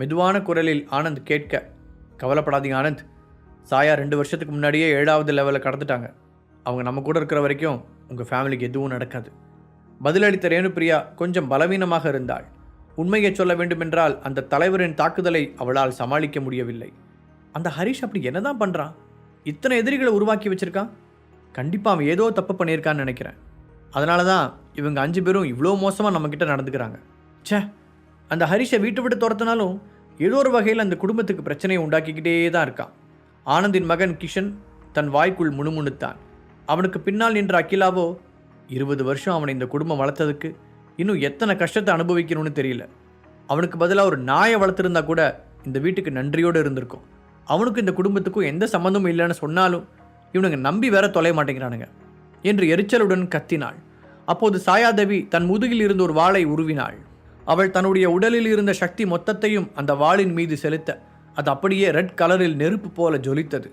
மெதுவான குரலில் ஆனந்த் கேட்க, கவலைப்படாதீங்க ஆனந்த், சாயா 2 வருஷத்துக்கு முன்னாடியே 7வது லெவலில் கடந்துட்டாங்க. அவங்க நம்ம கூட இருக்கிற வரைக்கும் உங்கள் ஃபேமிலிக்கு எதுவும் நடக்காது. பதிலளித்த ரேணுபிரியா கொஞ்சம் பலவீனமாக இருந்தாள். உண்மையை சொல்ல வேண்டுமென்றால் அந்த தலைவரின் தாக்குதலை அவளால் சமாளிக்க முடியவில்லை. அந்த ஹரிஷ் அப்படி என்னதான் பண்ணுறான்? இத்தனை எதிரிகளை உருவாக்கி வச்சிருக்கான். கண்டிப்பாக அவன் ஏதோ தப்பு பண்ணியிருக்கான்னு நினைக்கிறேன். அதனால தான் இவங்க 5 பேரும் இவ்வளோ மோசமாக நம்மக்கிட்ட நடந்துக்கிறாங்க. ச்சே, அந்த ஹரிஷை வீட்டை விட்டு துரத்தினாலும் ஏதோ ஒரு வகையில் அந்த குடும்பத்துக்கு பிரச்சனையை உண்டாக்கிக்கிட்டே தான் இருக்கான். ஆனந்தின் மகன் கிஷன் தன் வாய்க்குள் முணுமுணுத்தான். அவனுக்கு பின்னால் நின்ற அகிலாவோ 20 வருஷம் அவனை இந்த குடும்பம் வளர்த்ததுக்கு இன்னும் எத்தனை கஷ்டத்தை அனுபவிக்கணும்னு தெரியல. அவனுக்கு பதிலாக ஒரு நாயை வளர்த்துருந்தா கூட இந்த வீட்டுக்கு நன்றியோடு இருந்திருக்கும். அவனுக்கும் இந்த குடும்பத்துக்கும் எந்த சம்மந்தமும் இல்லைன்னு சொன்னாலும் இவனுங்க நம்பி வேற தொலைய மாட்டேங்கிறானுங்க என்று எரிச்சலுடன் கத்தினாள். அப்போது சாயாதேவி தன் முதுகில் இருந்து ஒரு வாளை உருவினாள். அவள் தன்னுடைய உடலில் இருந்த சக்தி மொத்தத்தையும் அந்த வாளின் மீது செலுத்த அது அப்படியே ரெட் கலரில் நெருப்பு போல ஜொலித்தது.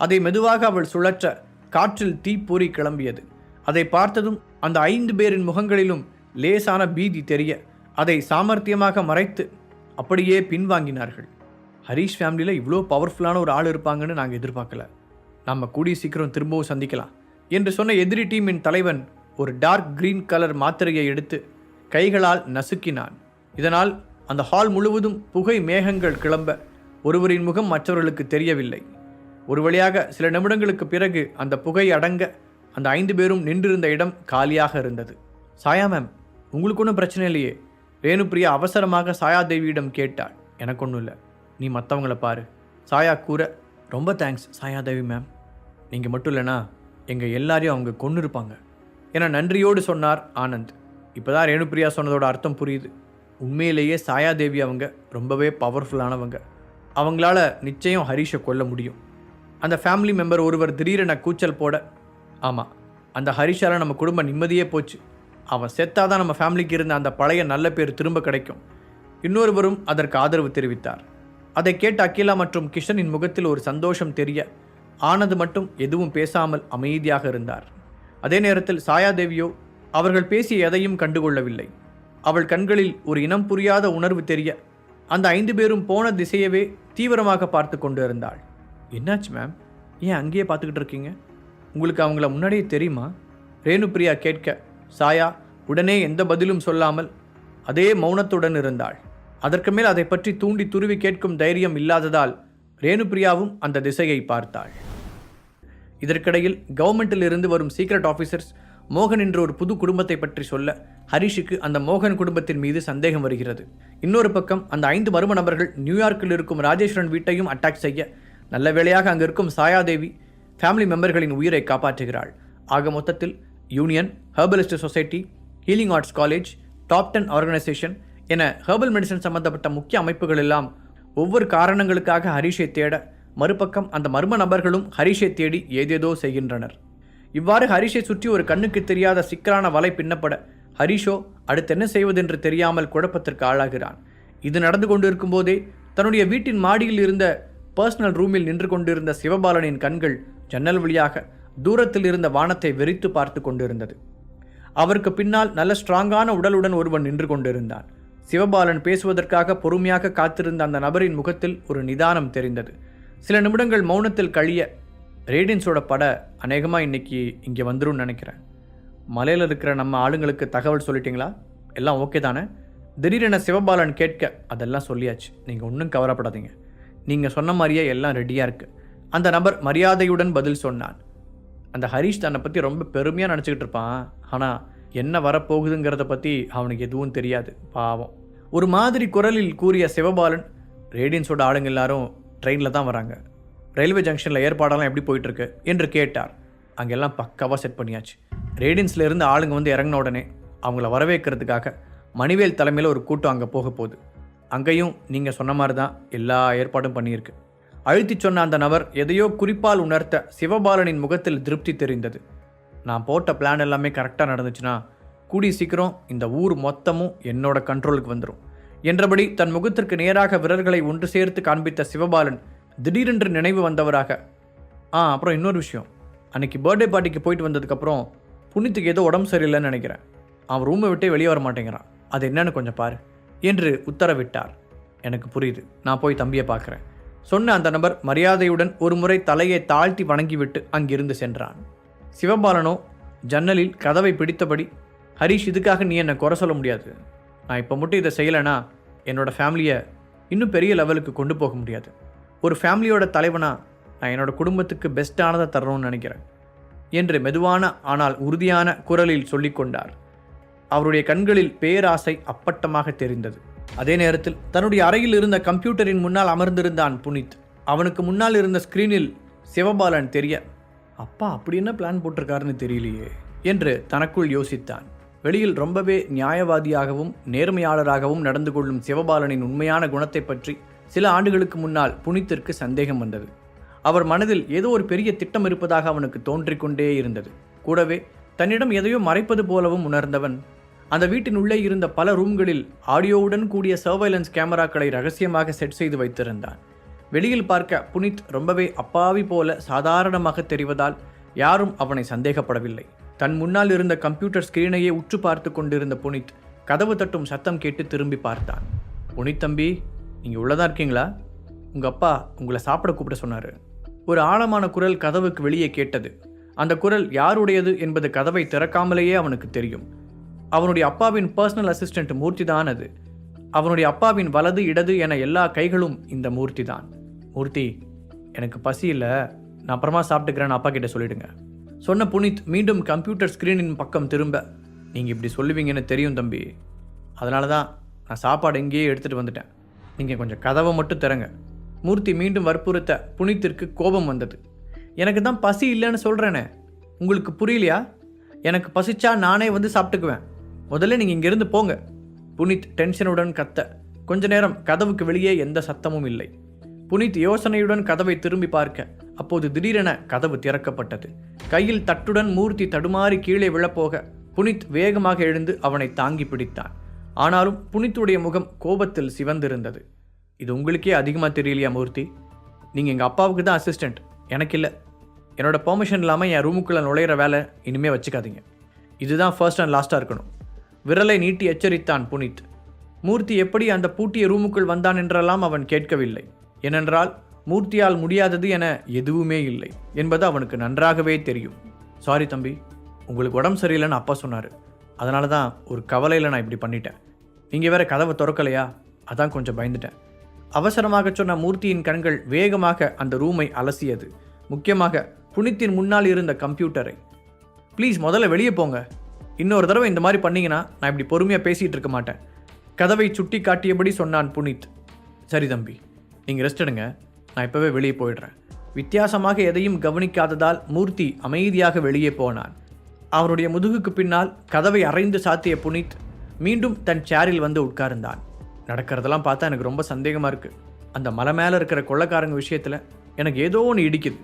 அதை மெதுவாக அவள் சுழற்ற காற்றில் தீப்பொறி கிளம்பியது. அதை பார்த்ததும் அந்த 5 பேரின் முகங்களிலும் லேசான பீதி தெரிய அதை சாமர்த்தியமாக மறைத்து அப்படியே பின்வாங்கினார்கள். ஹரீஷ் ஃபேமிலியில் இவ்வளோ பவர்ஃபுல்லான ஒரு ஆள் இருப்பாங்கன்னு நாங்கள் எதிர்பார்க்கல. நம்ம கூடிய சீக்கிரம் திரும்பவும் சந்திக்கலாம் என்று சொன்ன எதிரி டீமின் தலைவன் ஒரு டார்க் கிரீன் கலர் மாத்திரையை எடுத்து கைகளால் நசுக்கினான். இதனால் அந்த ஹால் முழுவதும் புகை மேகங்கள் கிளம்ப ஒருவரின் முகம் மற்றவர்களுக்கு தெரியவில்லை. ஒரு வழியாக சில நிமிடங்களுக்கு பிறகு அந்த புகை அடங்க அந்த 5 பேரும் நின்றிருந்த இடம் காலியாக இருந்தது. சாயா மேம், உங்களுக்கு ஒன்றும் பிரச்சனை இல்லையே? ரேணுபிரியா அவசரமாக சாயாதேவியிடம் கேட்டாள். எனக்கு ஒன்றும் இல்லை, நீ மற்றவங்கள பாரு. சாயா கூற, ரொம்ப தேங்க்ஸ் சாயாதேவி மேம், நீங்கள் மட்டும் இல்லைனா எங்கள் எல்லாரையும் அவங்க கொன்று இருப்பாங்க என நன்றியோடு சொன்னார் ஆனந்த். இப்போ தான் ரேணுபிரியா சொன்னதோட அர்த்தம் புரியுது. உண்மையிலேயே சாயாதேவி அவங்க ரொம்பவே பவர்ஃபுல்லானவங்க. அவங்களால நிச்சயம் ஹரிஷை கொல்ல முடியும். அந்த ஃபேமிலி மெம்பர் ஒருவர் திடீரென கூச்சல் போட, ஆமாம், அந்த ஹரிஷால் நம்ம குடும்பம் நிம்மதியே போச்சு. அவன் செத்தாதான் நம்ம ஃபேமிலிக்கு இருந்த அந்த பழைய நல்ல பேர் திரும்ப கிடைக்கும். இன்னொருவரும் அதற்கு ஆதரவு தெரிவித்தார். அதை கேட்ட அகிலா மற்றும் கிஷனின் முகத்தில் ஒரு சந்தோஷம் தெரிய ஆனந்த் மட்டும் எதுவும் பேசாமல் அமைதியாக இருந்தார். அதே நேரத்தில் சாயாதேவியோ அவர்கள் பேசிய எதையும் கண்டுகொள்ளவில்லை. அவள் கண்களில் ஒரு இனம் புரியாத உணர்வு தெரிய அந்த 5 பேரும் போன திசையவே தீவிரமாக பார்த்து கொண்டு இருந்தாள். என்னாச்சு மேம், ஏன் அங்கேயே பார்த்துக்கிட்டு இருக்கீங்க? உங்களுக்கு அவங்கள முன்னாடியே தெரியுமா? ரேணுபிரியா கேட்க சாயா உடனே எந்த பதிலும் சொல்லாமல் அதே மௌனத்துடன் இருந்தாள். அதற்கு மேல் அதை பற்றி தூண்டி துருவி கேட்கும் தைரியம் இல்லாததால் ரேணுபிரியாவும் அந்த திசையை பார்த்தாள். இதற்கிடையில் கவர்மெண்டில் இருந்து வரும் சீக்ரெட் ஆஃபீஸர்ஸ் மோகன் என்ற ஒரு புது குடும்பத்தை பற்றி சொல்ல ஹரிஷுக்கு அந்த மோகன் குடும்பத்தின் மீது சந்தேகம் வருகிறது. இன்னொரு பக்கம் அந்த 5 மர்ம நபர்கள் நியூயார்க்கில் இருக்கும் ராஜேஸ்வரன் வீட்டையும் அட்டாக் செய்ய நல்ல வேளையாக அங்கு இருக்கும் சாயாதேவி ஃபேமிலி மெம்பர்களின் உயிரை காப்பாற்றுகிறாள். ஆக மொத்தத்தில் union, herbalist society, healing arts college, top 10 organisation என ஹெர்பல் மெடிசன் சம்பந்தப்பட்ட முக்கிய அமைப்புகள் எல்லாம் ஒவ்வொரு காரணங்களுக்காக ஹரிஷை தேட, மறுபக்கம் அந்த மர்ம நபர்களும் ஹரிஷை தேடி ஏதேதோ செய்கின்றனர். இவ்வாறு ஹரிஷை சுற்றி ஒரு கண்ணுக்கு தெரியாத சிக்கலான வலை பின்னப்பட ஹரிஷோ அடுத்து என்ன செய்வதென்று தெரியாமல் குழப்பத்திற்கு ஆளாகிறான். இது நடந்து கொண்டிருக்கும் போதே தன்னுடைய வீட்டின் மாடியில் இருந்த பர்சனல் ரூமில் நின்று கொண்டிருந்த சிவபாலனின் கண்கள் ஜன்னல் வழியாக தூரத்தில் இருந்த வானத்தை வெறித்து பார்த்து கொண்டிருந்தது. அவருக்கு பின்னால் நல்ல ஸ்ட்ராங்கான உடலுடன் ஒருவன் நின்று கொண்டிருந்தான். சிவபாலன் பேசுவதற்காக பொறுமையாக காத்திருந்த அந்த நபரின் முகத்தில் ஒரு நிதானம் தெரிந்தது. சில நிமிடங்கள் மௌனத்தில் கழிய, ரேடியன்ஸோட பட அநேகமாக இன்னைக்கு இங்கே வந்துடும் நினைக்கிறேன். மலையில் இருக்கிற நம்ம ஆளுங்களுக்கு தகவல் சொல்லிட்டீங்களா? எல்லாம் ஓகே தானே? திடீரென சிவபாலன் கேட்க, அதெல்லாம் சொல்லியாச்சு, நீங்கள் ஒன்றும் கவலைப்படாதீங்க, நீங்கள் சொன்ன மாதிரியே எல்லாம் ரெடியாக இருக்குது. அந்த நபர் மரியாதையுடன் பதில் சொன்னான். அந்த ஹரிஷ் தன்னை பற்றி ரொம்ப பெருமையாக நினச்சிக்கிட்டு இருப்பான். ஆனால் என்ன வரப்போகுதுங்கிறத பற்றி அவனுக்கு எதுவும் தெரியாது, பாவம். ஒரு மாதிரி குரலில் கூறிய சிவபாலன், ரேடியன்ஸோட ஆளுங்க எல்லாரும் ட்ரெயினில் தான் வராங்க. ரயில்வே ஜங்ஷனில் ஏற்பாடெல்லாம் எப்படி போயிட்டுருக்கு என்று கேட்டார். அங்கெல்லாம் பக்காவாக செட் பண்ணியாச்சு. ரேடியன்ஸில் இருந்து ஆளுங்க வந்து இறங்கின உடனே அவங்கள வரவேற்கிறதுக்காக மணிவேல் தலைமையில் ஒரு கூட்டம் அங்கே போக போகுது. அங்கேயும் நீங்கள் சொன்ன மாதிரி தான் எல்லா ஏற்பாடும் பண்ணியிருக்கு. அழுத்தி சொன்ன அந்த நபர் எதையோ குறிப்பால் உணர்த்த சிவபாலனின் முகத்தில் திருப்தி தெரிந்தது. நான் போட்ட பிளான் எல்லாமே கரெக்டாக நடந்துச்சுன்னா கூடி சீக்கிரம் இந்த ஊர் மொத்தமும் என்னோட கண்ட்ரோலுக்கு வந்துடும் என்றபடி தன் முகத்திற்கு நேராக விரல்களை ஒன்று சேர்த்து காண்பித்த சிவபாலன் திடீரென்று நினைவு வந்தவராக, அப்புறம் இன்னொரு விஷயம், அன்னைக்கு பர்த்டே பார்ட்டிக்கு போயிட்டு வந்ததுக்கப்புறம் புனித்துக்கு ஏதோ உடம்பு சரியில்லைன்னு நினைக்கிறேன். அவன் ரூமை விட்டே வெளியே வர மாட்டேங்கிறான், அது என்னன்னு கொஞ்சம் பாரு என்று உத்தரவிட்டார். எனக்கு புரியுது, நான் போய் தம்பியை பார்க்குறேன் சொன்ன அந்த நபர் மரியாதையுடன் ஒரு முறை தலையை தாழ்த்தி வணங்கிவிட்டு அங்கிருந்து சென்றான். சிவபாலனோ ஜன்னலில் கதவை பிடித்தபடி, ஹரிஷ், இதுக்காக நீ என்னை குறை சொல்ல முடியாது. நான் இப்போ மட்டும் இதை செய்யலைன்னா என்னோடய ஃபேமிலியை இன்னும் பெரிய லெவலுக்கு கொண்டு போக முடியாது. ஒரு ஃபேமிலியோட தலைவனாக நான் என்னோடய குடும்பத்துக்கு பெஸ்ட்டானதை தரணும்னு நினைக்கிறேன் என்று மெதுவான ஆனால் உறுதியான குரலில் சொல்லிக்கொண்டார். அவருடைய கண்களில் பேராசை அப்பட்டமாக தெரிந்தது. அதே நேரத்தில் தன்னுடைய அறையில் இருந்த கம்ப்யூட்டரின் முன்னால் அமர்ந்திருந்தான் புனித். அவனுக்கு முன்னால் இருந்த ஸ்கிரீனில் சிவபாலன் தெரிய, அப்பா அப்படி என்ன பிளான் போட்டிருக்காருன்னு தெரியலையே என்று தனக்குள் யோசித்தான். வெளியில் ரொம்பவே நியாயவாதியாகவும் நேர்மையாளராகவும் நடந்து கொள்ளும் சிவபாலனின் உண்மையான குணத்தை பற்றி சில ஆண்டுகளுக்கு முன்னால் புனித்திற்கு சந்தேகம் வந்தது. அவர் மனதில் ஏதோ ஒரு பெரிய திட்டம் இருப்பதாக அவனுக்கு தோன்றிக்கொண்டே இருந்தது. கூடவே தன்னிடம் எதையோ மறைப்பது போலவும் உணர்ந்தவன் அந்த வீட்டின் உள்ளே இருந்த பல ரூம்களில் ஆடியோவுடன் கூடிய சர்வைலன்ஸ் கேமராக்களை ரகசியமாக செட் செய்து வைத்திருந்தான். வெளியில் பார்க்க புனித் ரொம்பவே அப்பாவி போல சாதாரணமாக தெரிவதால் யாரும் அவனை சந்தேகப்படவில்லை. தன் முன்னால் இருந்த கம்ப்யூட்டர் ஸ்கிரீனையே உற்று பார்த்து கொண்டிருந்த புனித் கதவு தட்டும் சத்தம் கேட்டு திரும்பி பார்த்தான். புனித் தம்பி, நீங்கள் உள்ளதான் இருக்கீங்களா? உங்கள் அப்பா உங்களை சாப்பிட கூப்பிட சொன்னார். ஒரு ஆழமான குரல் கதவுக்கு வெளியே கேட்டது. அந்த குரல் யாருடையது என்பது கதவை திறக்காமலேயே அவனுக்கு தெரியும். அவனுடைய அப்பாவின் பர்சனல் அசிஸ்டன்ட் மூர்த்தி தான் அது. அவனுடைய அப்பாவின் வலது இடது என எல்லா கைகளும் இந்த மூர்த்தி தான். மூர்த்தி, எனக்கு பசி இல்லை, நான் அப்புறமா சாப்பிட்டுக்கிறேன்னு அப்பா கிட்ட சொல்லிடுங்க சொன்ன புனித் மீண்டும் கம்ப்யூட்டர் ஸ்க்ரீனின் பக்கம் திரும்ப, நீங்கள் இப்படி சொல்லுவீங்கன்னு தெரியும் தம்பி, அதனால தான் நான் சாப்பாடு எங்கேயே எடுத்துகிட்டு வந்துட்டேன், நீங்கள் கொஞ்சம் கதவை மட்டும் திறங்க. மூர்த்தி மீண்டும் வற்புறுத்த புனித்திற்கு கோபம் வந்தது. எனக்கு தான் பசி இல்லைன்னு சொல்கிறேனே, உங்களுக்கு புரியலையா? எனக்கு பசிச்சா நானே வந்து சாப்பிட்டுக்குவேன், முதல்ல நீங்கள் இங்கேருந்து போங்க. புனித் டென்ஷனுடன் கத்த. கொஞ்ச நேரம் கதவுக்கு வெளியே எந்த சத்தமும் இல்லை. புனித் யோசனையுடன் கதவை திரும்பி பார்க்க அப்போது திடீரென கதவு திறக்கப்பட்டது. கையில் தட்டுடன் மூர்த்தி தடுமாறி கீழே விழப்போக புனித் வேகமாக எழுந்து அவனை தாங்கி பிடித்தான். ஆனாலும் புனித்துடைய முகம் கோபத்தில் சிவந்திருந்தது. இது உங்களுக்கே அதிகமாக தெரியலையா மூர்த்தி? நீங்கள் எங்கள் அப்பாவுக்கு தான் அசிஸ்டண்ட், எனக்கு இல்லை. என்னோட பெர்மிஷன் இல்லாமல் என் ரூமுக்குள்ளே நுழையிற வேலை இனிமேல் வச்சுக்காதீங்க. இதுதான் ஃபர்ஸ்ட் அண்ட் லாஸ்ட்டாக இருக்கணும். விரலை நீட்டி எச்சரித்தான் புனித். மூர்த்தி எப்படி அந்த பூட்டிய ரூமுக்குள் வந்தான் என்றெல்லாம் அவன் கேட்கவில்லை. ஏனென்றால் மூர்த்தியால் முடியாதது என எதுவுமே இல்லை என்பது அவனுக்கு நன்றாகவே தெரியும். சாரி தம்பி, உங்களுக்கு உடம்பு சரியில்லைன்னு அப்பா சொன்னார், அதனால தான் ஒரு கவலையில் நான் இப்படி பண்ணிட்டேன். நீங்கள் வேற கதவை திறக்கலையா, அதான் கொஞ்சம் பயந்துட்டேன். அவசரமாக சொன்ன மூர்த்தியின் கண்கள் வேகமாக அந்த ரூமை அலசியது. முக்கியமாக புனித்தின் முன்னால் இருந்த கம்ப்யூட்டரை. ப்ளீஸ் முதல்ல வெளியே போங்க, இன்னொரு தடவை இந்த மாதிரி பண்ணீங்கன்னா நான் இப்படி பொறுமையாக பேசிகிட்டு இருக்க மாட்டேன் கதவை சுட்டி காட்டியபடி சொன்னான் புனித். சரி தம்பி, நீங்கள் ரெஸ்ட் எடுங்க, நான் இப்போவே வெளியே போயிடுறேன். வித்தியாசமாக எதையும் கவனிக்காததால் மூர்த்தி அமைதியாக வெளியே போனான். அவருடைய முதுகுக்கு பின்னால் கதவை அரைந்து சாத்திய புனித் மீண்டும் தன் சேரில் வந்து உட்கார்ந்தான். நடக்கிறதெல்லாம் பார்த்தா எனக்கு ரொம்ப சந்தேகமாக இருக்குது. அந்த மலை மேலே இருக்கிற கொள்ளைக்காரங்க விஷயத்தில் எனக்கு ஏதோ ஒன்று இடிக்குது.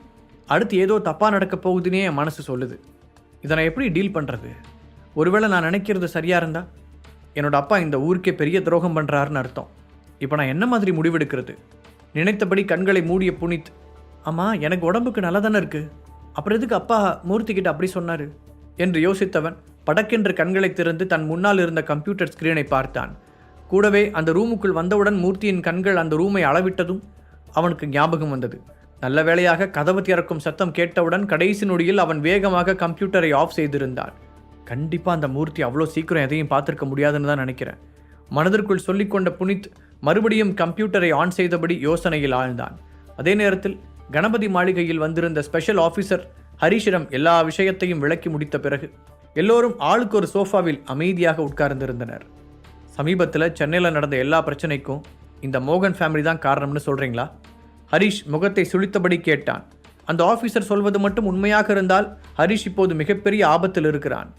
அடுத்து ஏதோ தப்பாக நடக்க போகுதுன்னே என் மனசு சொல்லுது. இதை நான் எப்படி டீல் பண்ணுறது? ஒருவேளை நான் நினைக்கிறது சரியாக இருந்தால் என்னோட அப்பா இந்த ஊருக்கே பெரிய துரோகம் பண்ணுறாருன்னு அர்த்தம். இப்போ நான் என்ன மாதிரி முடிவெடுக்கிறது? நினைத்தபடி கண்களை மூடிய புனித், ஆமாம் எனக்கு உடம்புக்கு நல்லா தானே இருக்குது, அப்புறம் எதுக்கு அப்பா மூர்த்திக்கிட்ட அப்படி சொன்னார் என்று யோசித்தவன் படக்கென்று கண்களை திறந்து தன் முன்னால் இருந்த கம்ப்யூட்டர் ஸ்கிரீனை பார்த்தான். கூடவே அந்த ரூமுக்குள் வந்தவுடன் மூர்த்தியின் கண்கள் அந்த ரூமை அளவிட்டதும் அவனுக்கு ஞாபகம் வந்தது. நல்ல வேளையாக கதவு திறக்கும் சத்தம் கேட்டவுடன் கடைசி நொடியில் அவன் வேகமாக கம்ப்யூட்டரை ஆஃப் செய்திருந்தான். கண்டிப்பாக அந்த மூர்த்தி அவ்வளோ சீக்கிரம் எதையும் பார்த்துருக்க முடியாதுன்னு தான் நினைக்கிறேன். மனதிற்குள் சொல்லிக்கொண்ட புனித் மறுபடியும் கம்ப்யூட்டரை ஆன் செய்தபடி யோசனையில் ஆழ்ந்தான். அதே நேரத்தில் கணபதி மாளிகையில் வந்திருந்த ஸ்பெஷல் ஆஃபீஸர் ஹரிஷிடம் எல்லா விஷயத்தையும் விளக்கி முடித்த பிறகு எல்லோரும் ஆளுக்கு ஒரு சோஃபாவில் அமைதியாக உட்கார்ந்திருந்தனர். சமீபத்தில் சென்னையில் நடந்த எல்லா பிரச்சனைக்கும் இந்த மோகன் ஃபேமிலி தான் காரணம்னு சொல்கிறீங்களா? ஹரிஷ் முகத்தை சுளித்தபடி கேட்டான். அந்த ஆஃபீஸர் சொல்வது மட்டும் உண்மையாக இருந்தால் ஹரிஷ் இப்போது மிகப்பெரிய ஆபத்தில் இருக்கிறான்.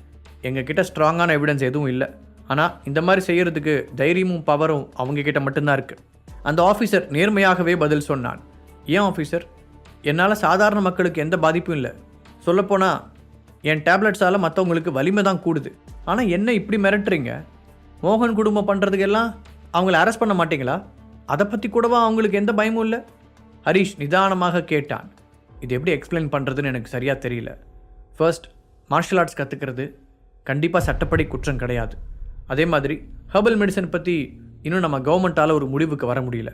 எங்ககிட்ட ஸ்ட்ராங்கான எவிடன்ஸ் எதுவும் இல்லை, ஆனால் இந்த மாதிரி செய்கிறதுக்கு தைரியமும் பவரும் அவங்கக்கிட்ட மட்டும்தான் இருக்குது. அந்த ஆஃபீஸர் நேர்மையாகவே பதில் சொன்னான். ஏன் ஆஃபீஸர்? என்னால் சாதாரண மக்களுக்கு எந்த பாதிப்பும் இல்லை. சொல்லப்போனால் என் டேப்லெட்ஸால் மற்றவங்களுக்கு வலிமை தான் கூடுது. ஆனால் என்ன இப்படி மிரட்டுறீங்க? மோகன் குடும்பம் பண்ணுறதுக்கெல்லாம் அவங்கள அரெஸ்ட் பண்ண மாட்டீங்களா? அதை பற்றி கூடவா அவங்களுக்கு எந்த பயமும் இல்லை? ஹரிஷ் நிதானமாக கேட்டான். இது எப்படி எக்ஸ்பிளைன் பண்ணுறதுன்னு எனக்கு சரியாக தெரியல. ஃபர்ஸ்ட், மார்ஷல் ஆர்ட்ஸ் கற்றுக்கிறது கண்டிப்பாக சட்டப்படி குற்றம் கிடையாது. அதே மாதிரி ஹெர்பல் மெடிசன் பற்றி இன்னும் நம்ம கவர்மெண்ட்டால் ஒரு முடிவுக்கு வர முடியல.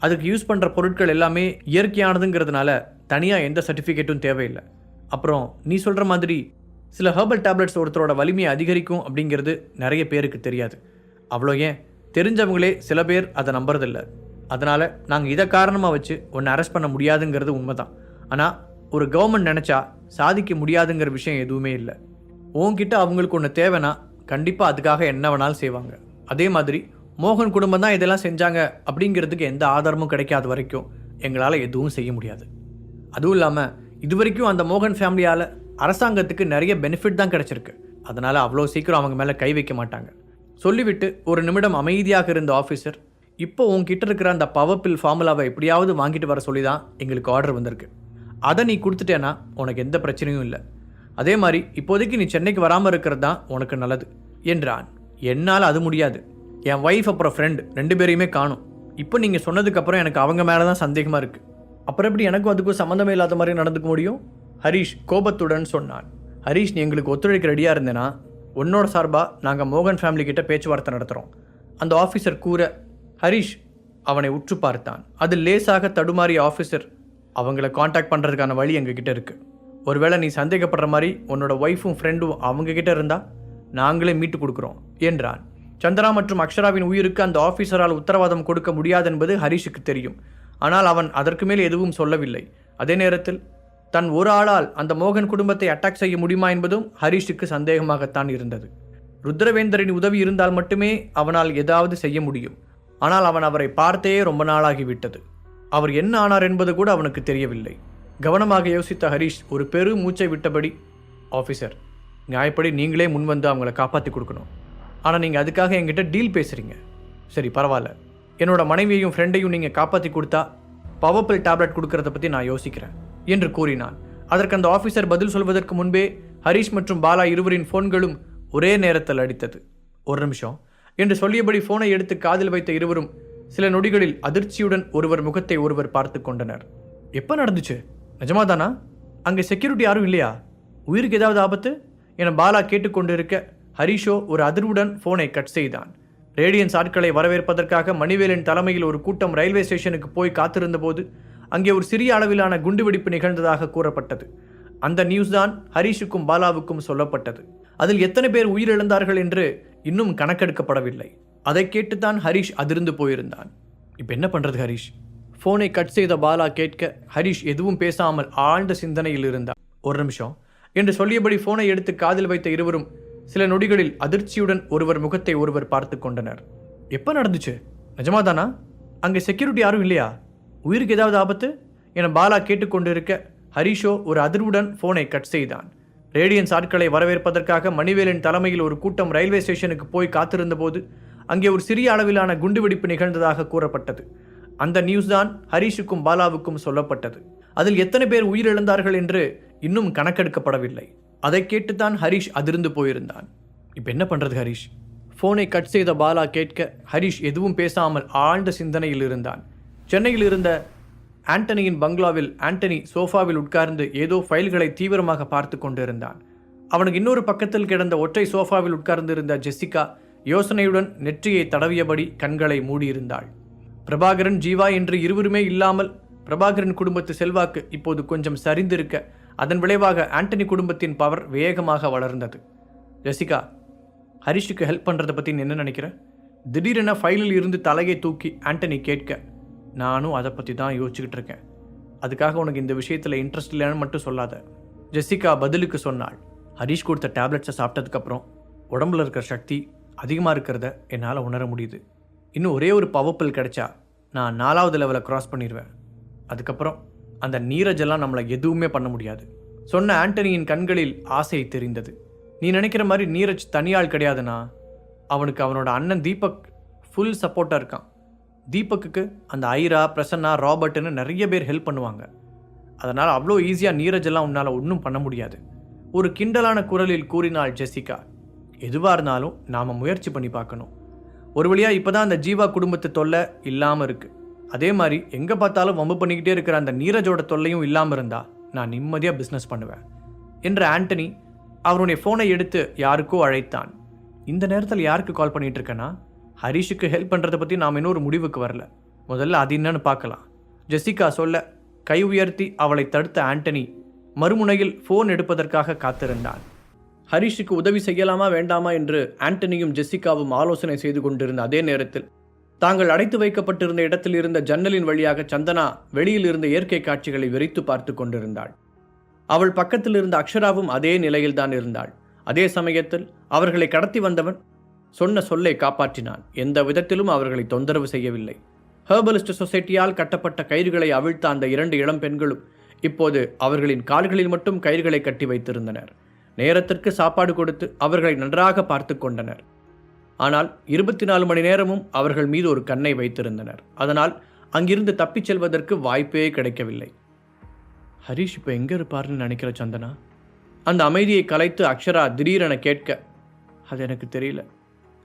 அதுக்கு யூஸ் பண்ணுற பொருட்கள் எல்லாமே இயற்கையானதுங்கிறதுனால தனியாக எந்த சர்டிஃபிகேட்டும் தேவையில்லை. அப்புறம் நீ சொல்கிற மாதிரி சில ஹெர்பல் டேப்லெட்ஸ் ஒருத்தரோட வலிமையை அதிகரிக்கும் அப்படிங்கிறது நிறைய பேருக்கு தெரியாது. அவ்வளோ ஏன், தெரிஞ்சவங்களே சில பேர் அதை நம்புறதில்ல. அதனால் நாங்கள் இதை காரணமாக வச்சு ஒன்று அரெஸ்ட் பண்ண முடியாதுங்கிறது உண்மைதான். ஆனால் ஒரு கவர்மெண்ட் நினச்சா சாதிக்க முடியாதுங்கிற விஷயம் எதுவுமே இல்லை. உன்கிட்ட அவங்களுக்கு ஒன்று தேவைன்னா கண்டிப்பாக அதுக்காக என்ன வேணாலும் செய்வாங்க. அதே மாதிரி மோகன் குடும்பம் தான் இதெல்லாம் செஞ்சாங்க அப்படிங்கிறதுக்கு எந்த ஆதாரமும் கிடைக்காத வரைக்கும் எங்களால் எதுவும் செய்ய முடியாது. அதுவும் இல்லாமல் இது வரைக்கும் அந்த மோகன் ஃபேமிலியால் அரசாங்கத்துக்கு நிறைய பெனிஃபிட் தான் கிடச்சிருக்கு. அதனால் அவ்வளோ சீக்கிரம் அவங்க மேலே கை வைக்க மாட்டாங்க. சொல்லிவிட்டு ஒரு நிமிடம் அமைதியாக இருந்த ஆஃபீஸர், இப்போ உங்ககிட்ட இருக்கிற அந்த பவர் பில் ஃபார்முலாவை எப்படியாவது வாங்கிட்டு வர சொல்லி தான் எங்களுக்கு ஆர்டர் வந்திருக்கு. அதை நீ கொடுத்துட்டேன்னா உனக்கு எந்த பிரச்சனையும் இல்லை. அதே மாதிரி இப்போதைக்கு நீ சென்னைக்கு வராமல் இருக்கிறது தான் உனக்கு நல்லது என்றான். என்னால் அது முடியாது. என் ஒய்ஃப் அப்புறம் ஃப்ரெண்ட் 2 பேரையுமே காணும். இப்போ நீங்கள் சொன்னதுக்கப்புறம் எனக்கு அவங்க மேலே தான் சந்தேகமாக இருக்குது. அப்புறம் எப்படி எனக்கும் அதுக்கும் சம்மந்தமே இல்லாத மாதிரி நடந்துக்க முடியும்? ஹரீஷ் கோபத்துடன் சொன்னான். ஹரீஷ், நீ எங்களுக்கு ஒத்துழைக்க ரெடியாக இருந்தேன்னா உன்னோட சார்பாக நாங்கள் மோகன் ஃபேமிலி கிட்ட பேச்சுவார்த்தை நடத்துகிறோம், அந்த ஆஃபீஸர் கூற. ஹரீஷ் அவனை உற்று பார்த்தான். அது லேசாக தடுமாறிய ஆஃபீஸர், அவங்கள காண்டாக்ட் பண்ணுறதுக்கான வழி எங்ககிட்ட இருக்குது. ஒருவேளை நீ சந்தேகப்படுற மாதிரி உன்னோட ஒய்ஃபும் ஃப்ரெண்டும் அவங்கக்கிட்ட இருந்தால் நாங்களே மீட்டு கொடுக்குறோம் என்றான். சந்திரா மற்றும் அக்ஷராவின் உயிருக்கு அந்த ஆஃபீஸரால் உத்தரவாதம் கொடுக்க முடியாது என்பது ஹரீஷுக்கு தெரியும். ஆனால் அவன் அதற்கு மேல் எதுவும் சொல்லவில்லை. அதே நேரத்தில் தன் ஒரு ஆளால் அந்த மோகன் குடும்பத்தை அட்டாக் செய்ய முடியுமா என்பதும் ஹரீஷுக்கு சந்தேகமாகத்தான் இருந்தது. ருத்ரவேந்தரின் உதவி இருந்தால் மட்டுமே அவனால் ஏதாவது செய்ய முடியும். ஆனால் அவன் அவரை பார்த்தே ரொம்ப நாளாகிவிட்டது. அவர் என்ன ஆனார் என்பது கூட அவனுக்கு தெரியவில்லை. கவனமாக யோசித்த ஹரீஷ் ஒரு பெரு மூச்சை விட்டபடி, ஆஃபீஸர், நியாயப்படி நீங்களே முன்வந்து அவங்கள காப்பாற்றி கொடுக்கணும். ஆனால் நீங்கள் அதுக்காக என்கிட்ட டீல் பேசுகிறீங்க. சரி, பரவாயில்ல. என்னோட மனைவியையும் ஃப்ரெண்டையும் நீங்கள் காப்பாற்றி கொடுத்தா பவர்பில் டேப்லெட் கொடுக்கறத பற்றி நான் யோசிக்கிறேன் என்று கூறினான். அதற்கு அந்த ஆஃபீஸர் பதில் சொல்வதற்கு முன்பே ஹரீஷ் மற்றும் பாலா இருவரின் ஃபோன்களும் ஒரே நேரத்தில் அடித்தது. ஒரு நிமிஷம் என்று சொல்லியபடி ஃபோனை எடுத்து காதில் வைத்த இருவரும் சில நொடிகளில் அதிர்ச்சியுடன் ஒருவர் முகத்தை ஒருவர் பார்த்து கொண்டனர். எப்போ நடந்துச்சு? நிஜமாதானா? அங்கே செக்யூரிட்டி யாரும் இல்லையா? உயிருக்கு ஏதாவது ஆபத்து என பாலா கேட்டுக்கொண்டு இருக்க ஹரீஷோ ஒரு அதிர்வுடன் ஃபோனை கட் செய்தான். ரேடியன்ஸ் ஆட்களை வரவேற்பதற்காக மணிவேலின் தலைமையில் ஒரு கூட்டம் ரயில்வே ஸ்டேஷனுக்கு போய் காத்திருந்த போது அங்கே ஒரு சிறிய அளவிலான குண்டுவெடிப்பு நிகழ்ந்ததாக கூறப்பட்டது. அந்த நியூஸ் தான் ஹரீஷுக்கும் பாலாவுக்கும் சொல்லப்பட்டது. அதில் எத்தனை பேர் உயிரிழந்தார்கள் என்று இன்னும் கணக்கெடுக்கப்படவில்லை. அதை கேட்டுத்தான் ஹரீஷ் அதிர்ந்து போயிருந்தான். இப்போ என்ன பண்ணுறது ஹரீஷ்? ஃபோனை கட் செய்த பாலா கேட்க ஹரீஷ் எதுவும் பேசாமல் ஆழ்ந்த சிந்தனையில் இருந்தார். ஒரு நிமிஷம் என்று சொல்லியபடி ஃபோனை எடுத்து காதில் வைத்த இருவரும் சில நொடிகளில் அதிர்ச்சியுடன் ஒருவர் முகத்தை ஒருவர் பார்த்து கொண்டனர். எப்போ நடந்துச்சு? நிஜமாதானா? அங்கே செக்யூரிட்டி யாரும் இல்லையா? உயிருக்கு ஏதாவது ஆபத்து என பாலா கேட்டுக்கொண்டு இருக்க ஹரீஷோ ஒரு அதிர்வுடன் ஃபோனை கட் செய்தான். ரேடியன்ஸ் ஆட்களை வரவேற்பதற்காக மணிவேலின் தலைமையில் ஒரு கூட்டம் ரயில்வே ஸ்டேஷனுக்கு போய் காத்திருந்த போது அங்கே ஒரு சிறிய அளவிலான குண்டுவெடிப்பு நிகழ்ந்ததாக கூறப்பட்டது. அந்த நியூஸ் தான் ஹரீஷுக்கும் பாலாவுக்கும் சொல்லப்பட்டது. அதில் எத்தனை பேர் உயிரிழந்தார்கள் என்று இன்னும் கணக்கெடுக்கப்படவில்லை. அதை கேட்டுத்தான் ஹரீஷ் அதிர்ந்து போயிருந்தான். இப்போ என்ன பண்ணுறது ஹரீஷ்? ஃபோனை கட் செய்த பாலா கேட்க ஹரீஷ் எதுவும் பேசாமல் ஆழ்ந்த சிந்தனையில் இருந்தான். சென்னையில் இருந்த ஆண்டனியின் பங்களாவில் ஆண்டனி சோஃபாவில் உட்கார்ந்து ஏதோ ஃபைல்களை தீவிரமாக பார்த்து கொண்டிருந்தான். அவனுக்கு இன்னொரு பக்கத்தில் கிடந்த ஒற்றை சோஃபாவில் உட்கார்ந்திருந்த ஜெசிகா யோசனையுடன் நெற்றியை தடவியபடி கண்களை மூடியிருந்தாள். பிரபாகரன், ஜீவா என்று இருவருமே இல்லாமல் பிரபாகரன் குடும்பத்து செல்வாக்கு இப்போது கொஞ்சம் சரிந்திருக்க அதன் விளைவாக ஆண்டனி குடும்பத்தின் பவர் வேகமாக வளர்ந்தது. ஜெசிகா, ஹரிஷுக்கு ஹெல்ப் பண்ணுறதை பற்றி நீ என்ன நினைக்கிற? திடீரென ஃபைலில் இருந்து தலையை தூக்கி ஆண்டனி கேட்க, நானும் அதை பற்றி தான் யோசிச்சுக்கிட்டு இருக்கேன். அதுக்காக உனக்கு இந்த விஷயத்தில் இன்ட்ரெஸ்ட் இல்லைன்னு மட்டும் சொல்லாத. ஜெசிகா பதிலுக்கு சொன்னாள். ஹரீஷ் கொடுத்த டேப்லெட்ஸை சாப்பிட்டதுக்கப்புறம் உடம்புல இருக்கிற சக்தி அதிகமாக இருக்கிறத என்னால் உணர முடியுது. இன்னும் ஒரே ஒரு பவர்பில் கிடைச்சா நான் 4வது லெவலை கிராஸ் பண்ணிடுவேன். அதுக்கப்புறம் அந்த நீரஜெல்லாம் நம்மளை எதுவுமே பண்ண முடியாது. சொன்ன ஆண்டனியின் கண்களில் ஆசை தெரிந்தது. நீ நினைக்கிற மாதிரி நீரஜ் தனியாள் கிடையாதுண்ணா. அவனுக்கு அவனோட அண்ணன் தீபக் ஃபுல் சப்போர்ட்டாக இருக்கான். தீபக்குக்கு அந்த ஐரா, பிரசன்னா, ராபர்ட்னு நிறைய பேர் ஹெல்ப் பண்ணுவாங்க. அதனால் அவ்வளோ ஈஸியாக நீரஜெல்லாம் உன்னால் ஒன்றும் பண்ண முடியாது. ஒரு கிண்டலான குரலில் கூறினாள் ஜெசிகா. எதுவாக இருந்தாலும் நாம் முயற்சி பண்ணி பார்க்கணும். ஒரு வழியாக இப்போ தான் அந்த ஜீவா குடும்பத்து தொல்லை இல்லாமல் இருக்குது. அதே மாதிரி எங்கே பார்த்தாலும் வம்பு பண்ணிக்கிட்டே இருக்கிற அந்த நீரஜோட தொல்லையும் இல்லாமல் இருந்தால் நான் நிம்மதியாக பிஸ்னஸ் பண்ணுவேன் என்ற ஆண்டனி அவனுடைய ஃபோனை எடுத்து யாருக்கோ அழைத்தான். இந்த நேரத்தில் யாருக்கு கால் பண்ணிகிட்டு இருக்கேன்னா? ஹரிஷுக்கு ஹெல்ப் பண்ணுறதை பற்றி நாம் இன்னொரு முடிவுக்கு வரல. முதல்ல அது என்னன்னு பார்க்கலாம். ஜெசிகா சொல்ல கை உயர்த்தி அவளை தடுத்த ஆண்டனி மறுமுனையில் ஃபோன் எடுப்பதற்காக காத்திருந்தான். ஹரிஷுக்கு உதவி செய்யலாமா வேண்டாமா என்று ஆண்டனியும் ஜெசிகாவும் ஆலோசனை செய்து கொண்டிருந்த அதே நேரத்தில் தாங்கள் அடைத்து வைக்கப்பட்டிருந்த இடத்தில் இருந்த ஜன்னலின் வழியாக சந்தனா வெளியில் இருந்த இயற்கை காட்சிகளை விரித்து பார்த்து கொண்டிருந்தாள். அவள் பக்கத்தில் இருந்த அக்ஷராவும் அதே நிலையில்தான் இருந்தாள். அதே சமயத்தில் அவர்களை கடத்தி வந்தவன் சொன்ன சொல்லை காப்பாற்றினான். எந்த விதத்திலும் அவர்களை தொந்தரவு செய்யவில்லை. ஹெர்பலிஸ்ட் சொசைட்டியால் கட்டப்பட்ட கயிறுகளை அவிழ்த்த அந்த 2 இளம் பெண்களும் இப்போது அவர்களின் கால்களில் மட்டும் கயிறுகளை கட்டி வைத்திருந்தனர். நேரத்திற்கு சாப்பாடு கொடுத்து அவர்களை நன்றாக பார்த்து கொண்டனர். ஆனால் 24 மணி நேரமும் அவர்கள் மீது ஒரு கண்ணை வைத்திருந்தனர். அதனால் அங்கிருந்து தப்பிச் செல்வதற்கு வாய்ப்பே கிடைக்கவில்லை. ஹரிஷ் இப்போ எங்கே இருப்பார்னு நினைக்கிற சந்தனா? அந்த அமைதியை கலைத்து அக்ஷரா திடீரென கேட்க, அது எனக்கு தெரியல,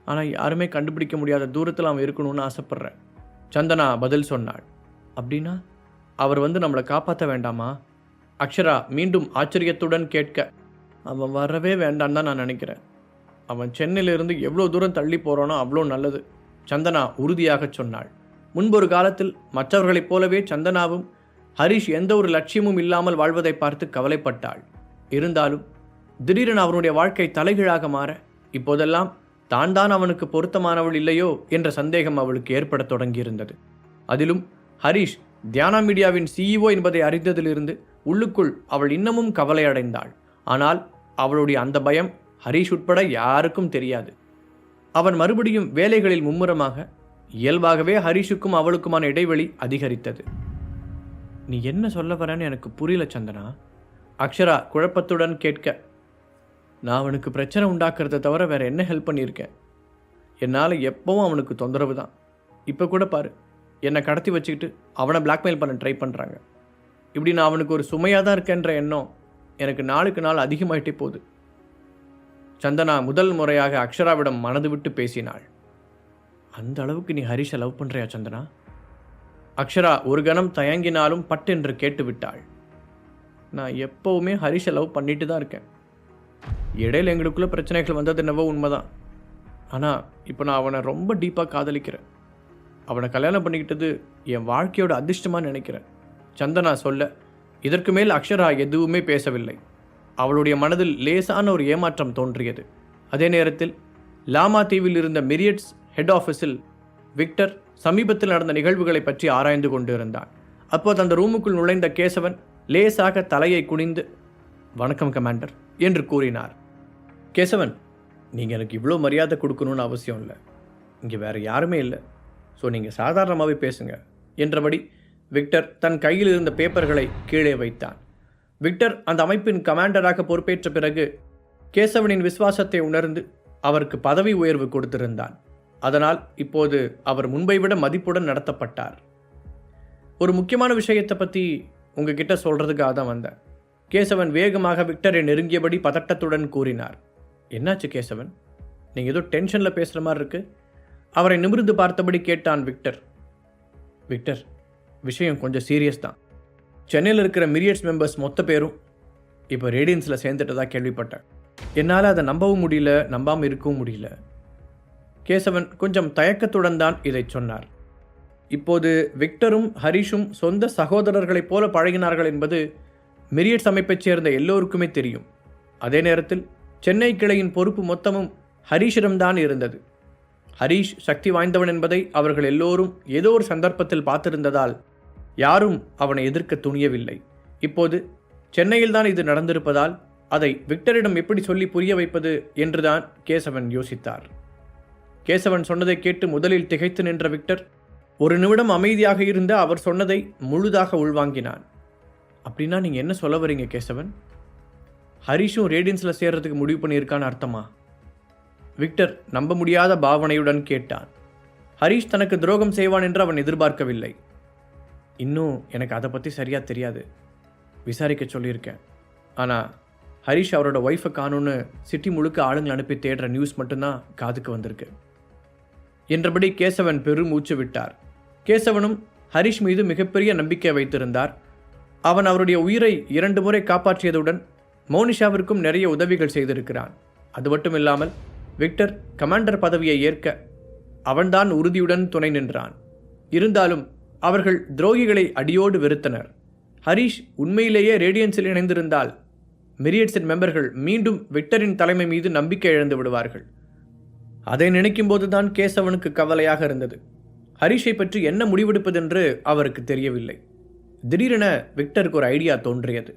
ஆனால் யாருமே கண்டுபிடிக்க முடியாத தூரத்தில் அவன் இருக்கணும்னு ஆசைப்பட்றேன். சந்தனா பதில் சொன்னாள். அப்படின்னா அவர் நம்மளை காப்பாற்ற வேண்டாமா? அக்ஷரா மீண்டும் ஆச்சரியத்துடன் கேட்க, அவன் வரவே வேண்டான்னு தான் நான் நினைக்கிறேன். அவன் சென்னையிலிருந்து எவ்வளோ தூரம் தள்ளி போகிறானோ அவ்வளோ நல்லது, சந்தனா உறுதியாக சொன்னாள். முன்பொரு காலத்தில் மற்றவர்களைப் போலவே சந்தனாவும் ஹரிஷ் எந்த ஒரு லட்சியமும் இல்லாமல் வாழ்வதை பார்த்து கவலைப்பட்டாள். இருந்தாலும் திடீரென அவனுடைய வாழ்க்கை தலைகீழாக மாற இப்போதெல்லாம் தான் அவனுக்கு பொருத்தமானவள் இல்லையோ என்ற சந்தேகம் அவளுக்கு ஏற்பட தொடங்கியிருந்தது. அதிலும் ஹரிஷ் தியானா மீடியாவின் CEO என்பதை அறிந்ததிலிருந்து உள்ளுக்குள் அவள் இன்னமும் கவலை அடைந்தாள். ஆனால் அவளுடைய அந்த பயம் ஹரிஷ் உட்பட யாருக்கும் தெரியாது. அவன் மறுபடியும் வேலைகளில் மும்முரமாக, இயல்பாகவே ஹரிஷுக்கும் அவளுக்குமான இடைவெளி அதிகரித்தது. நீ என்ன சொல்ல வரேன்னு எனக்கு புரியல சந்தனா, அக்ஷரா குழப்பத்துடன் கேட்க. நான் அவனுக்கு பிரச்சனை உண்டாக்குறத தவிர வேற என்ன ஹெல்ப் பண்ணியிருக்கேன்? என்னால் எப்பவும் அவனுக்கு தொந்தரவு தான். இப்போ கூட பாரு, என்னை கடத்தி வச்சுக்கிட்டு அவனை பிளாக்மெயில் பண்ண ட்ரை பண்ணுறாங்க. இப்படி நான் அவனுக்கு ஒரு சுமையாக தான் இருக்கேன்ற எண்ணம் எனக்கு நாளுக்கு நாள் அதிகமாயிட்டே போகுது. சந்தனா முதல் முறையாக அக்ஷராவிடம் மனது விட்டு பேசினாள். அந்த அளவுக்கு நீ ஹரிஷை லவ் பண்ணுறியா சந்தனா? அக்ஷரா ஒரு கணம் தயங்கினாலும் பட்டென்று கேட்டுவிட்டாள். நான் எப்போவுமே ஹரிஷை லவ் பண்ணிட்டு தான் இருக்கேன். இடையில எங்களுக்குள்ள பிரச்சனைகள் வந்தது என்னவோ உண்மைதான். ஆனால் இப்போ நான் அவனை ரொம்ப டீப்பாக காதலிக்கிறேன். அவனை கல்யாணம் பண்ணிக்கிட்டது என் வாழ்க்கையோட அதிர்ஷ்டமாக நினைக்கிறேன், சந்தனா சொல்ல, இதற்கு மேல் அக்ஷரா எதுவுமே பேசவில்லை. அவளுடைய மனதில் லேசான ஒரு ஏமாற்றம் தோன்றியது. அதே நேரத்தில் லாமா தீவில் இருந்த மிரியட்ஸ் ஹெட் ஆஃபீஸில் விக்டர் சமீபத்தில் நடந்த நிகழ்வுகளை பற்றி ஆராய்ந்து கொண்டிருந்தான். அப்போது அந்த ரூமுக்குள் நுழைந்த கேசவன் லேசாக தலையை குனிந்து, வணக்கம் கமாண்டர் என்று கூறினார். கேசவன், நீங்கள் எனக்கு இவ்வளோ மரியாதை கொடுக்கணும்னு அவசியம் இல்லை. இங்கே வேறு யாருமே இல்லை. ஸோ நீங்கள் சாதாரணமாகவே பேசுங்க என்றபடி விக்டர் தன் கையில் இருந்த பேப்பர்களை கீழே வைத்தான். விக்டர் அந்த அமைப்பின் கமாண்டராக பொறுப்பேற்ற பிறகு கேசவனின் விசுவாசத்தை உணர்ந்து அவருக்கு பதவி உயர்வு கொடுத்திருந்தான். அதனால் இப்போது அவர் முன்பை விட மதிப்புடன் நடத்தப்பட்டார். ஒரு முக்கியமான விஷயத்தை பற்றி உங்ககிட்ட சொல்கிறதுக்காக தான் வந்தேன். கேசவன் வேகமாக விக்டரை நெருங்கியபடி பதட்டத்துடன் கூறினார். என்னாச்சு கேசவன்? நீங்கள் ஏதோ டென்ஷனில் பேசுகிற மாதிரி இருக்கு. அவரை நிமிர்ந்து பார்த்தபடி கேட்டான் விக்டர். விக்டர், விஷயம் கொஞ்சம் சீரியஸ் தான். சென்னையில் இருக்கிற மிரியட்ஸ் மெம்பர்ஸ் மொத்த பேரும் இப்போ ரேடியன்ஸில் சேர்ந்துட்டதா கேள்விப்பட்டேன். என்னால் அதை நம்பவும் முடியல, நம்பாமல் இருக்கவும் முடியல. கேசவன் கொஞ்சம் தயக்கத்துடன் தான் இதை சொன்னார். இப்போது விக்டரும் ஹரிஷும் சொந்த சகோதரர்களைப் போல பழகினார்கள் என்பது மிரியட்ஸ் அமைப்பைச் சேர்ந்த எல்லோருக்குமே தெரியும். அதே நேரத்தில் சென்னை கிளையின் பொறுப்பு மொத்தமும் ஹரிஷிடம்தான் இருந்தது. ஹரிஷ் சக்தி வாய்ந்தவன் என்பதை அவர்கள் எல்லோரும் ஏதோ ஒரு சந்தர்ப்பத்தில் பார்த்திருந்ததால் யாரும் அவனை எதிர்க்க துணியவில்லை. இப்போது சென்னையில்தான் இது நடந்திருப்பதால் அதை விக்டரிடம் எப்படி சொல்லி புரிய வைப்பது என்றுதான் கேசவன் யோசித்தார். கேசவன் சொன்னதை கேட்டு முதலில் திகைத்து நின்ற விக்டர் ஒரு நிமிடம் அமைதியாக இருந்த அவர் சொன்னதை முழுதாக உள்வாங்கினான். அப்படின்னா நீங்கள் என்ன சொல்ல வரீங்க கேசவன்? ஹரிஷும் ரேடியன்ஸில் சேர்றதுக்கு முடிவு பண்ணியிருக்கான்னு அர்த்தமா? விக்டர் நம்ப முடியாத பாவனையுடன் கேட்டான். ஹரிஷ் தனக்கு துரோகம் செய்வான் என்று அவன் எதிர்பார்க்கவில்லை. இன்னும் எனக்கு அதை பற்றி சரியாக தெரியாது, விசாரிக்க சொல்லியிருக்கேன். ஆனால் ஹரிஷ் அவரோட ஒய்ஃபை காணும்னு சிட்டி முழுக்க ஆளுங்களை அனுப்பி தேடுற நியூஸ் மட்டும்தான் காதுக்கு வந்திருக்கு என்றபடி கேசவன் பெருமூச்சு விட்டார். கேசவனும் ஹரிஷ் மீது மிகப்பெரிய நம்பிக்கை வைத்திருந்தார். அவன் அவருடைய உயிரை 2 முறை காப்பாற்றியதுடன் மோனிஷாவிற்கும் நிறைய உதவிகள் செய்திருக்கிறான். அது மட்டும் இல்லாமல் விக்டர் கமாண்டர் பதவியை ஏற்க அவன்தான் உறுதியுடன் துணை நின்றான். இருந்தாலும் அவர்கள் துரோகிகளை அடியோடு வெறுத்தனர். ஹரிஷ் உண்மையிலேயே ரேடியன்ஸில் இணைந்திருந்தால் மிரியட்ஸின் மெம்பர்கள் மீண்டும் விக்டரின் தலைமை மீது நம்பிக்கை இழந்து விடுவார்கள். அதை நினைக்கும்போதுதான் கேசவனுக்கு கவலையாக இருந்தது. ஹரிஷை பற்றி என்ன முடிவெடுப்பதென்று அவருக்கு தெரியவில்லை. திடீரென விக்டருக்கு ஒரு ஐடியா தோன்றியது.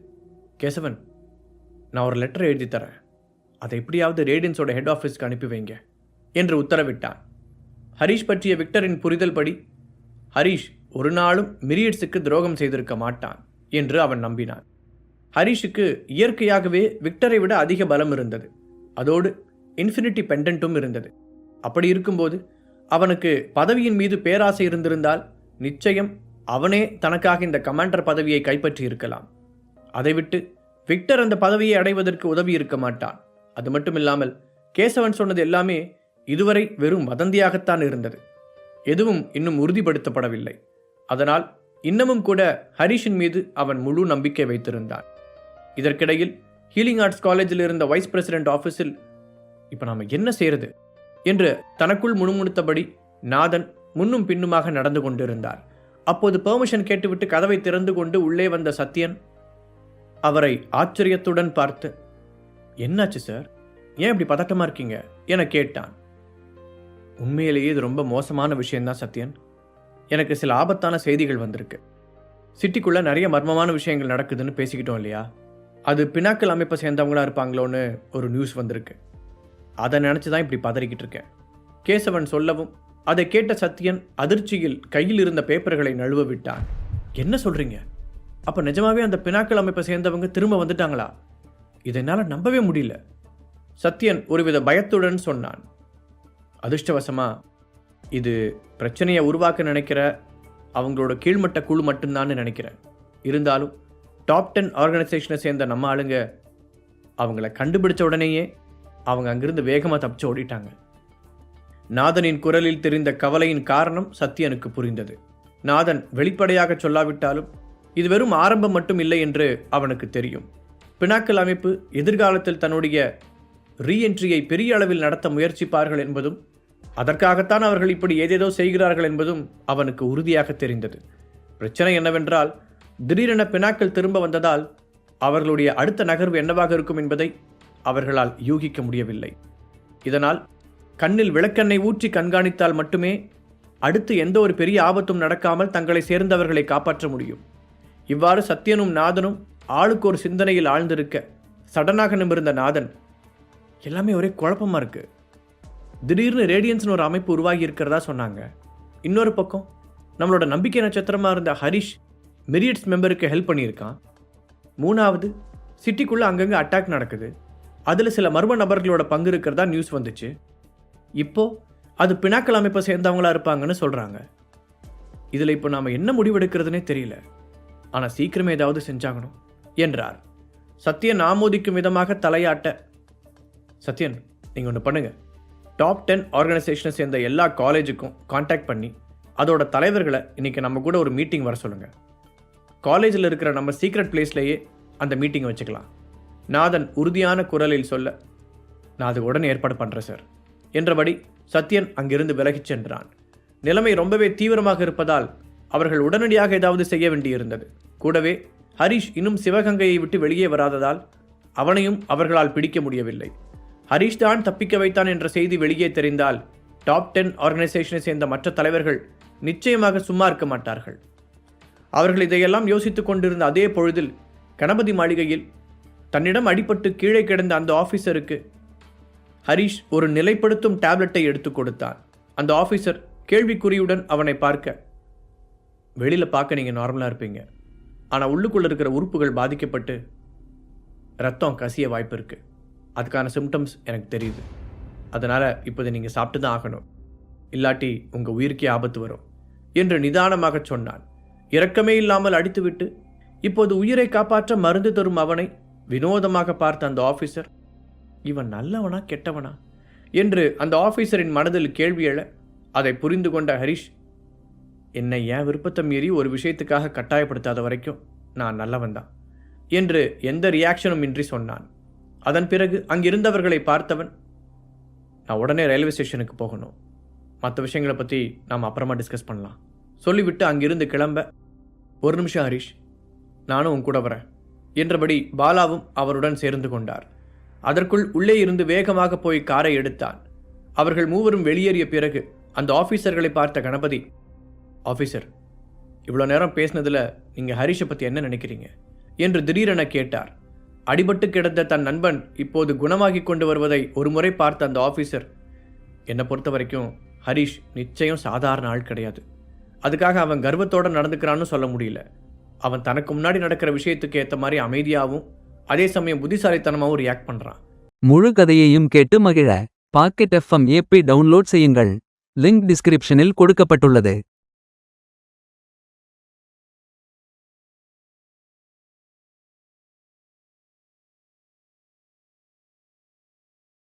கேசவன், நான் ஒரு லெட்டர் எழுதி தரேன், அதை எப்படியாவது ரேடியன்ஸோட ஹெட் ஆஃபீஸ்க்கு அனுப்பி வைங்க என்று உத்தரவிட்டான். ஹரிஷ் பற்றிய விக்டரின் புரிதல் படி ஹரிஷ் ஒரு நாளும் மிரியட்ஸுக்கு துரோகம் செய்திருக்க மாட்டான் என்று அவன் நம்பினான். ஹரிஷுக்கு இயற்கையாகவே விக்டரை விட அதிக பலம் இருந்தது. அதோடு இன்ஃபினிட்டி பெண்டன்ட்டும் இருந்தது. அப்படி இருக்கும்போது அவனுக்கு பதவியின் மீது பேராசை இருந்திருந்தால் நிச்சயம் அவனே தனக்காக இந்த கமாண்டர் பதவியை கைப்பற்றி இருக்கலாம். அதை விட்டு விக்டர் அந்த பதவியை அடைவதற்கு உதவி இருக்க மாட்டான். அது மட்டுமில்லாமல் கேசவன் சொன்னது எல்லாமே இதுவரை வெறும் வதந்தியாகத்தான் இருந்தது. எதுவும் இன்னும் உறுதிப்படுத்தப்படவில்லை. அதனால் இன்னமும் கூட ஹரிஷின் மீது அவன் முழு நம்பிக்கை வைத்திருந்தான். இதற்கிடையில் ஹீலிங் ஆர்ட்ஸ் காலேஜில் இருந்த வைஸ் பிரசிடென்ட் ஆஃபீஸில் இப்போ நாம் என்ன செய்யறது என்று தனக்குள் முணுமுணுத்தபடி நாதன் முன்னும் பின்னுமாக நடந்து கொண்டிருந்தார். அப்போது பெர்மிஷன் கேட்டுவிட்டு கதவை திறந்து கொண்டு உள்ளே வந்த சத்யன் அவரை ஆச்சரியத்துடன் பார்த்து, என்னாச்சு சார், ஏன் இப்படி பதட்டமா இருக்கீங்க என கேட்டான். உண்மையிலேயே இது ரொம்ப மோசமான விஷயம்தான் சத்யன். எனக்கு சில ஆபத்தான செய்திகள் வந்திருக்கு. சிட்டிக்குள்ள நிறைய மர்மமான விஷயங்கள் நடக்குதுன்னு பேசிக்கிட்டோம் இல்லையா, அது பினாக்கல் அமைப்பை சேர்ந்தவங்களா இருப்பாங்களோன்னு ஒரு நியூஸ் வந்திருக்கு. அதை நினச்சி தான் இப்படி பதறிக்கிட்டு இருக்கேன். கேசவன் சொல்லவும் அதை கேட்ட சத்யன் அதிர்ச்சியில் கையில் இருந்த பேப்பர்களை நழுவ விட்டான். என்ன சொல்றீங்க? அப்போ நிஜமாவே அந்த பினாக்கல் அமைப்பை சேர்ந்தவங்க திரும்ப வந்துட்டாங்களா? இதனால் நம்பவே முடியல. சத்யன் ஒருவித பயத்துடன் சொன்னான். அதிர்ஷ்டவசமா இது பிரச்சனையை உருவாக்க நினைக்கிற அவங்களோட கீழ்மட்ட குழு மட்டும்தான் நினைக்கிறேன். இருந்தாலும் டாப் 10 ஆர்கனைசேஷனை சேர்ந்த நம்ம ஆளுங்க அவங்கள கண்டுபிடிச்ச உடனேயே அவங்க அங்கிருந்து வேகமாக தப்பிச்சு ஓடிட்டாங்க. நாதனின் குரலில் தெரிந்த கவலையின் காரணம் சத்யனுக்கு புரிந்தது. நாதன் வெளிப்படையாக சொல்லாவிட்டாலும் இது வெறும் ஆரம்பம் மட்டும் இல்லை என்று அவனுக்கு தெரியும். பினாக்கல் அமைப்பு எதிர்காலத்தில் தன்னுடைய ரீஎன்ட்ரியை பெரிய அளவில் நடத்த முயற்சிப்பார்கள் என்பதும் அதற்காகத்தான் அவர்கள் இப்படி ஏதேதோ செய்கிறார்கள் என்பதும் அவனுக்கு உறுதியாக தெரிந்தது. பிரச்சனை என்னவென்றால், திடீரென பினாக்கல் திரும்ப வந்ததால் அவர்களுடைய அடுத்த நகர்வு என்னவாக இருக்கும் என்பதை அவர்களால் யூகிக்க முடியவில்லை. இதனால் கண்ணில் விளக்கெண்ணெய் ஊற்றி கண்காணித்தால் மட்டுமே அடுத்து எந்த ஒரு பெரிய ஆபத்தும் நடக்காமல் தங்களை சேர்ந்தவர்களை காப்பாற்ற முடியும். இவ்வாறு சத்யனும் நாதனும் ஆளுக்கு ஒரு சிந்தனையில் ஆழ்ந்திருக்க சடனாக நிமிர்ந்த நாதன், எல்லாமே ஒரே குழப்பமா இருக்கு. திடீர்னு ரேடியன்ஸ்னு ஒரு அமைப்பு உருவாகி இருக்கிறதா சொன்னாங்க. இன்னொரு பக்கம் நம்மளோட நம்பிக்கை நட்சத்திரமா இருந்த ஹரிஷ் மிரியட்ஸ் மெம்பருக்கு ஹெல்ப் பண்ணியிருக்கான். மூணாவது, சிட்டிக்குள்ள அங்கங்க அட்டாக் நடக்குது, அதில் சில மர்ம நபர்களோட பங்கு இருக்கிறதா நியூஸ் வந்துச்சு. இப்போ அது பினாக்கல் அமைப்பை சேர்ந்தவங்களா இருப்பாங்கன்னு சொல்றாங்க. இதில் இப்போ நாம் என்ன முடிவெடுக்கிறதுனே தெரியல. ஆனால் சீக்கிரமே ஏதாவது செஞ்சாகணும் என்றார். சத்யன் ஆமோதிக்கும் விதமாக தலையாட்ட, சத்யன், நீங்கள் ஒன்று பண்ணுங்க, டாப் 10 ஆர்கனைசேஷனை சேர்ந்த எல்லா காலேஜுக்கும் கான்டாக்ட் பண்ணி அதோட தலைவர்களை இன்னைக்கு நம்ம கூட ஒரு மீட்டிங் வர சொல்லுங்கள். காலேஜில் இருக்கிற நம்ம சீக்ரெட் பிளேஸ்லேயே அந்த மீட்டிங் வச்சுக்கலாம். நாதன் உறுதியான குரலில் சொல்ல, நான் அது உடனே ஏற்பாடு பண்ணுறேன் சார் என்றபடி சத்யன் அங்கிருந்து விலகிச் சென்றான். நிலைமை ரொம்பவே தீவிரமாக இருப்பதால் அவர்கள் உடனடியாக ஏதாவது செய்ய வேண்டியிருந்தது. கூடவே ஹரிஷ் இன்னும் சிவகங்கையை விட்டு வெளியே வராததால் அவனையும் அவர்களால் பிடிக்க முடியவில்லை. ஹரிஷ் தான் தப்பிக்க வைத்தான் என்ற செய்தி வெளியே தெரிந்தால் டாப் 10 ஆர்கனைசேஷனை சேர்ந்த மற்ற தலைவர்கள் நிச்சயமாக சும்மா இருக்க மாட்டார்கள். அவர்கள் இதையெல்லாம் யோசித்துக் கொண்டிருந்த அதே பொழுதில் கணபதி மாளிகையில் தன்னிடம் அடிபட்டு கீழே கிடந்த அந்த ஆஃபீஸருக்கு ஹரிஷ் ஒரு நிலைப்படுத்தும் டேப்லெட்டை எடுத்து கொடுத்தான். அந்த ஆஃபீஸர் கேள்விக்குறியுடன் அவனை பார்க்க, வெளியில் பார்க்க நீங்கள் நார்மலாக இருப்பீங்க, ஆனால் உள்ளுக்குள்ளே இருக்கிற உறுப்புகள் பாதிக்கப்பட்டு ரத்தம் கசிய வாய்ப்பு இருக்குது. அதுக்கான சிம்டம்ஸ் எனக்கு தெரியுது. அதனால் இப்போதை நீங்கள் சாப்பிட்டு தான் ஆகணும், இல்லாட்டி உங்கள் உயிருக்கே ஆபத்து வரும் என்று நிதானமாக சொன்னான். இரக்கமே இல்லாமல் அடித்துவிட்டு இப்போது உயிரை காப்பாற்ற மருந்து தரும் அவனை வினோதமாக பார்த்த அந்த ஆஃபீஸர், இவன் நல்லவனா கெட்டவனா என்று அந்த ஆஃபீஸரின் மனதில் கேள்வி எழ அதை புரிந்து கொண்ட ஹரிஷ், என்னை என் விருப்பத்தை மீறி ஒரு விஷயத்துக்காக கட்டாயப்படுத்தாத வரைக்கும் நான் நல்லவன் தான் என்று எந்த ரியாக்ஷனும் இன்றி சொன்னான். அதன் பிறகு அங்கிருந்தவர்களை பார்த்தவன், நான் உடனே ரயில்வே ஸ்டேஷனுக்கு போகணும், மற்ற விஷயங்களை பற்றி நாம் அப்புறமா டிஸ்கஸ் பண்ணலாம் சொல்லிவிட்டு அங்கிருந்து கிளம்ப, ஒரு நிமிஷம் ஹரிஷ், நானும் உன் கூட வரேன் என்றபடி பாலாவும் அவருடன் சேர்ந்து கொண்டார். அதற்குள் உள்ளே இருந்து வேகமாக போய் காரை எடுத்தான். அவர்கள் மூவரும் வெளியேறிய பிறகு அந்த ஆஃபீஸர்களை பார்த்த கணபதி, ஆஃபீஸர், இவ்வளோ நேரம் பேசினதில் நீங்கள் ஹரிஷை பற்றி என்ன நினைக்கிறீங்க என்று திடீரென கேட்டார். அடிபட்டு கிடந்த தன் நண்பன் இப்போது குணமாகி கொண்டு வருவதை ஒரு முறை பார்த்த அந்த ஆஃபீஸர், என்னை பொறுத்த வரைக்கும் ஹரிஷ் நிச்சயம் சாதாரண ஆள் கிடையாது. அதுக்காக அவன் கர்வத்தோடு நடந்துக்கிறான்னு சொல்ல முடியல. அவன் தனக்கு முன்னாடி நடக்கிற விஷயத்துக்கு ஏற்ற மாதிரி அமைதியாகவும் அதே சமயம் புத்திசாலித்தனமாகவும் ரியாக்ட் பண்ணுறான். முழு கதையையும் கேட்டு மகிழ பாக்கெட் FM ஆப்பை டவுன்லோட் செய்யுங்கள். லிங்க் டிஸ்கிரிப்ஷனில் கொடுக்கப்பட்டுள்ளது.